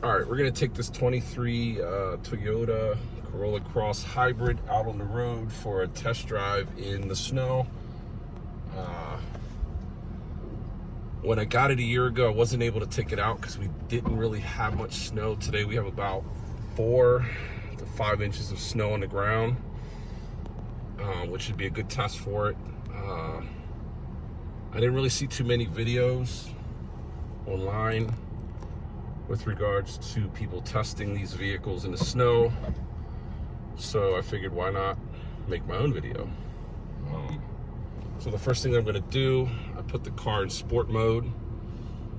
All right, we're gonna take this 23 Toyota Corolla Cross Hybrid out on the road for a test drive in the snow. When I got it a year ago, I wasn't able to take it out because we didn't really have much snow. Today we have about 4 to 5 inches of snow on the ground, which should be a good test for it. I didn't really see too many videos online with regards to people testing these vehicles in the snow, so I figured why not make my own video. So the first thing I'm going to do, I put the car in sport mode.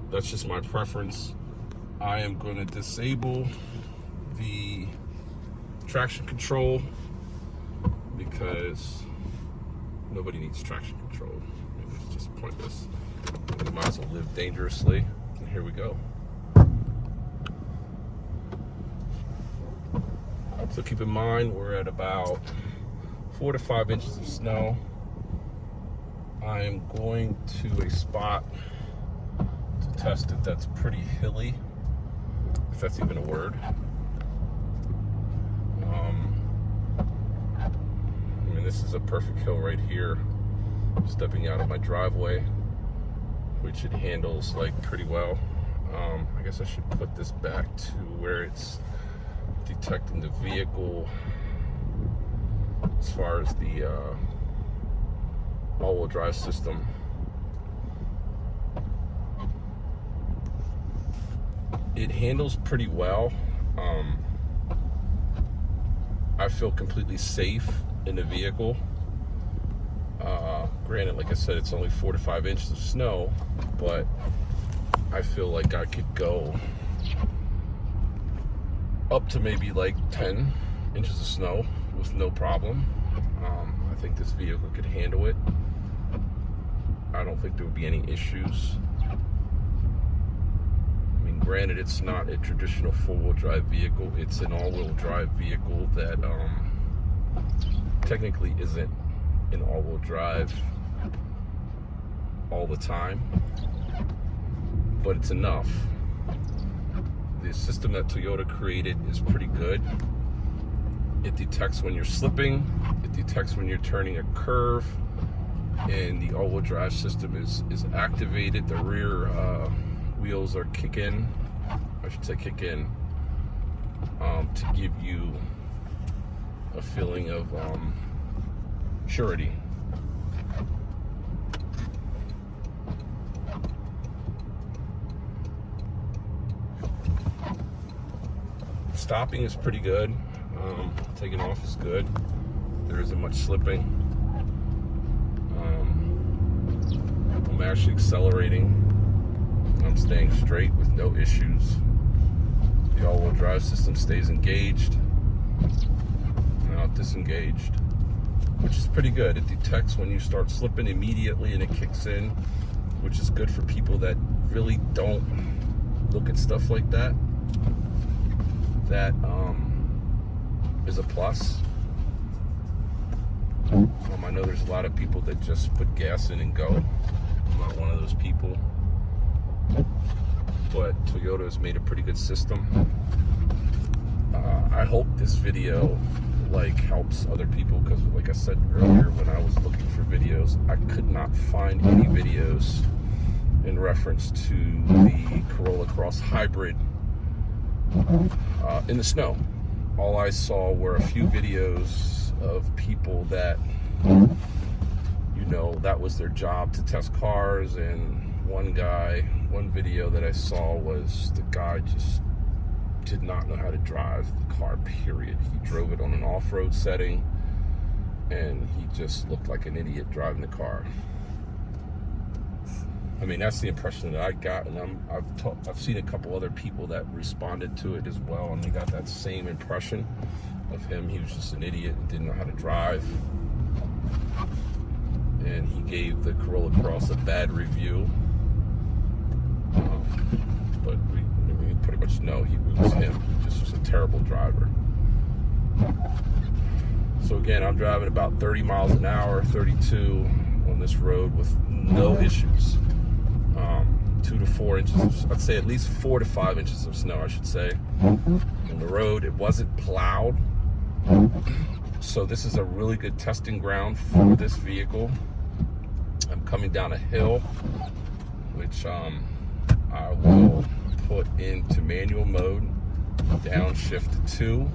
That's just my preference. I am going to disable the traction control because nobody needs traction control. It's just pointless. We might as well live dangerously. And here we go. So keep in mind, we're at about 4 to 5 inches of snow. I am going to a spot to test it that's pretty hilly, if that's even a word. I mean, this is a perfect hill right here. Stepping out of my driveway, which it handles like pretty well. I guess I should put this back to where it's detecting the vehicle as far as the all-wheel drive system. It handles pretty well. I feel completely safe in the vehicle. Granted, like I said, it's only 4 to 5 inches of snow, but I feel like I could go up to maybe like 10 inches of snow with no problem. I think this vehicle could handle it. I don't think there would be any issues. I mean, granted, it's not a traditional four-wheel drive vehicle. It's an all-wheel drive vehicle that technically isn't an all-wheel drive all the time, but it's enough. The system that Toyota created is pretty good. It detects when you're slipping, it detects when you're turning a curve, and the all-wheel drive system is activated. The rear wheels are kick in to give you a feeling of surety. Stopping is pretty good. Taking off is good. There isn't much slipping. I'm actually accelerating. I'm staying straight with no issues. The all-wheel drive system stays engaged. Now disengaged, which is pretty good. It detects when you start slipping immediately and it kicks in, which is good for people that really don't look at stuff like that. That is a plus. I know there's a lot of people that just put gas in and go. I'm not one of those people, but Toyota has made a pretty good system. I hope this video helps other people, because like I said earlier, when I was looking for videos, I could not find any videos in reference to the Corolla Cross Hybrid in the snow. All I saw were a few videos of people that, that was their job to test cars, and one video that I saw was the guy just did not know how to drive the car, period. He drove it on an off-road setting, and he just looked like an idiot driving the car. I mean, that's the impression that I got, and I've seen a couple other people that responded to it as well, and they got that same impression of him. He was just an idiot and didn't know how to drive, and he gave the Corolla Cross a bad review. But we pretty much know it was him. He just was a terrible driver. So again, I'm driving about 30 miles an hour, 32 on this road with no issues. 2 to 4 inches. I'd say at least 4 to 5 inches of snow, I should say, on the road. It wasn't plowed. So this is a really good testing ground for this vehicle. I'm coming down a hill, which I will put into manual mode, downshift to 2,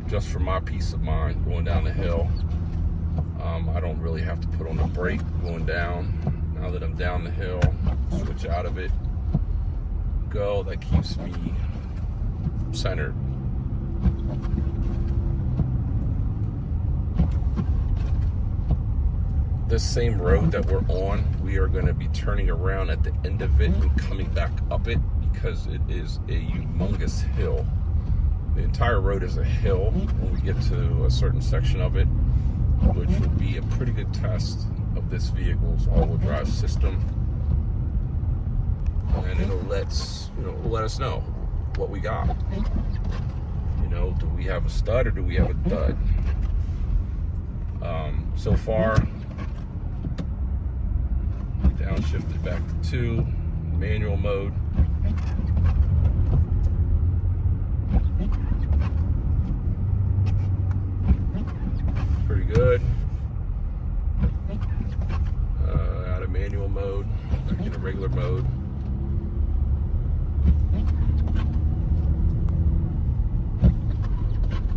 just for my peace of mind going down the hill. I don't really have to put on the brake going down. Now that I'm down the hill, switch out of it, go. That keeps me centered. This same road that we're on, we are going to be turning around at the end of it and coming back up it, because it is a humongous hill. The entire road is a hill when we get to a certain section of it, which will be a pretty good test of this vehicle's all-wheel drive system, and it'll let us know what we got. Do we have a stud or do we have a dud? So far, downshifted back to 2, manual mode. Pretty good. Out of manual mode, back into regular mode.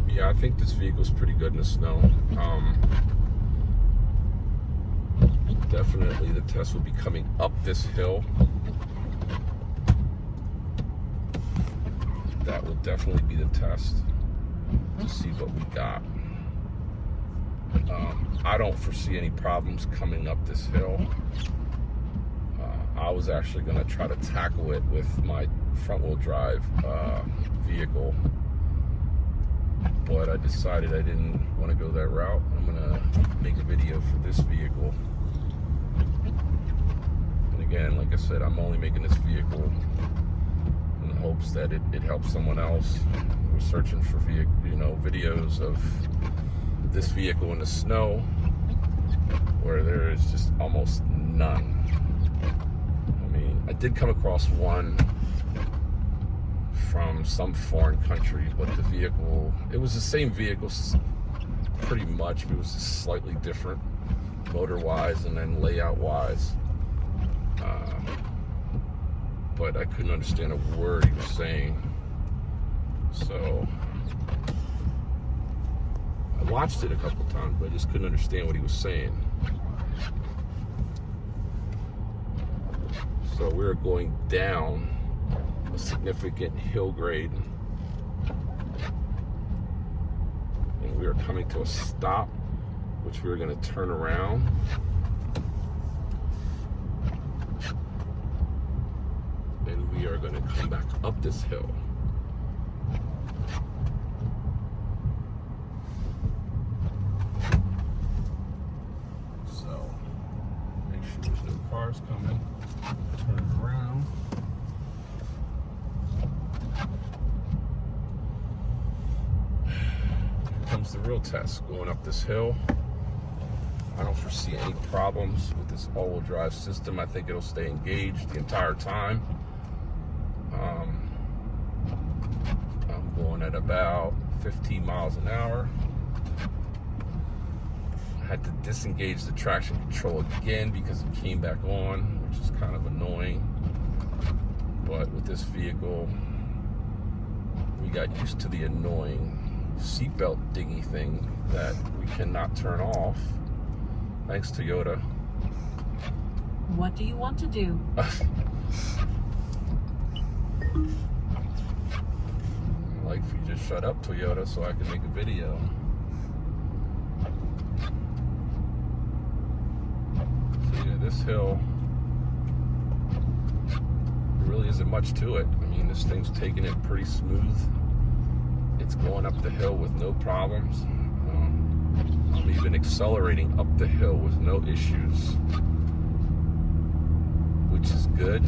Yeah, I think this vehicle's pretty good in the snow. Definitely the test will be coming up this hill. That will definitely be the test to see what we got. I don't foresee any problems coming up this hill. I was actually going to try to tackle it with my front-wheel drive vehicle, but I decided I didn't want to go that route. I'm going to make a video for this vehicle. And again, like I said, I'm only making this vehicle in the hopes that it helps someone else. We're searching for videos of this vehicle in the snow where there is just almost none. I mean, I did come across one from some foreign country, but the vehicle, it was the same vehicle pretty much, but it was just slightly different motor-wise and then layout-wise. But I couldn't understand a word he was saying. So I watched it a couple times, but I just couldn't understand what he was saying. So we're going down a significant hill grade, and we are coming to a stop, which we're going to turn around. And we are going to come back up this hill. So make sure there's no cars coming. Turn it around. Here comes the real test going up this hill. I don't foresee any problems with this all-wheel drive system. I think it'll stay engaged the entire time. I'm going at about 15 miles an hour. I had to disengage the traction control again because it came back on, which is kind of annoying. But with this vehicle, we got used to the annoying seatbelt dingy thing that we cannot turn off. Thanks, Toyota. What do you want to do? I'd like for you to shut up, Toyota, so I can make a video. So yeah, this hill, there really isn't much to it. I mean, this thing's taking it pretty smooth. It's going up the hill with no problems. I'm even accelerating up the hill with no issues, which is good.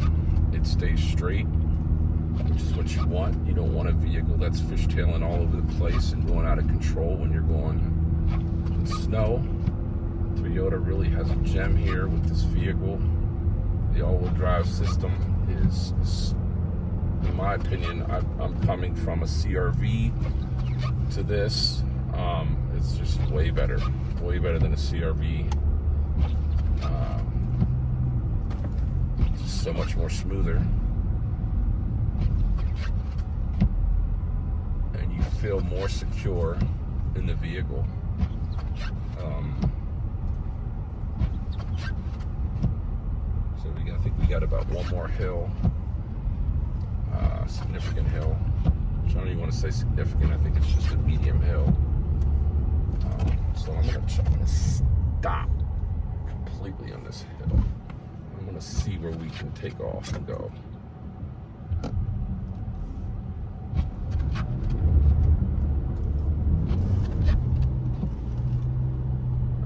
It stays straight, which is what you want. You don't want a vehicle that's fishtailing all over the place and going out of control when you're going in snow. Toyota really has a gem here with this vehicle. The all-wheel drive system is, in my opinion, I'm coming from a CRV to this. It's just way better than a CRV. Just so much more smoother, and you feel more secure in the vehicle. So I think we got about one more hill, significant hill. I don't even want to say significant. I think it's just a medium hill. So I'm gonna stop completely on this hill. I'm gonna see where we can take off and go.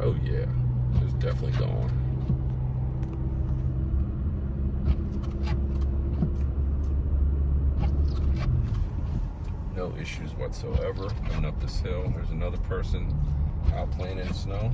Oh yeah, it's definitely going. No issues whatsoever coming up this hill. There's another person out playing in the snow.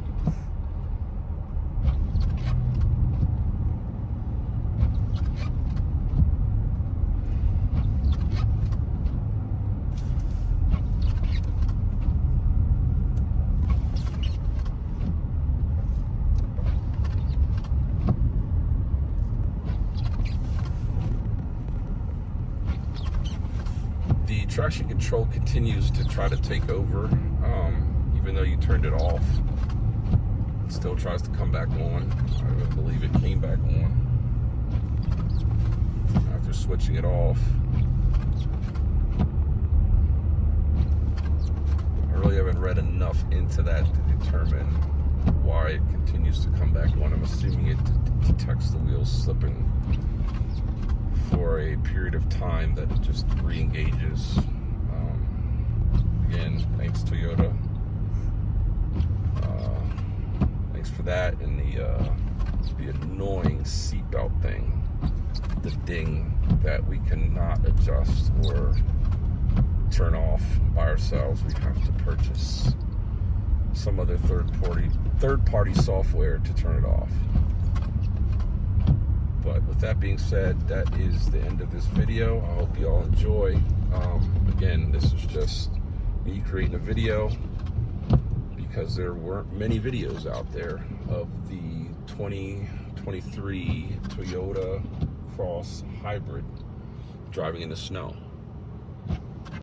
The traction control continues to try to take over, even though you turned it off. It still tries to come back on. I believe it came back on after switching it off. I really haven't read enough into that to determine why it continues to come back on. I'm assuming it detects the wheels slipping for a period of time that it just re-engages. Again, thanks Toyota. Thanks for that. And the annoying seatbelt thing, the ding that we cannot adjust or turn off by ourselves. We have to purchase some other third-party software to turn it off. But with that being said, that is the end of this video. I hope you all enjoy. Again, this is just me creating a video because there weren't many videos out there of the 2023 Toyota Cross Hybrid driving in the snow.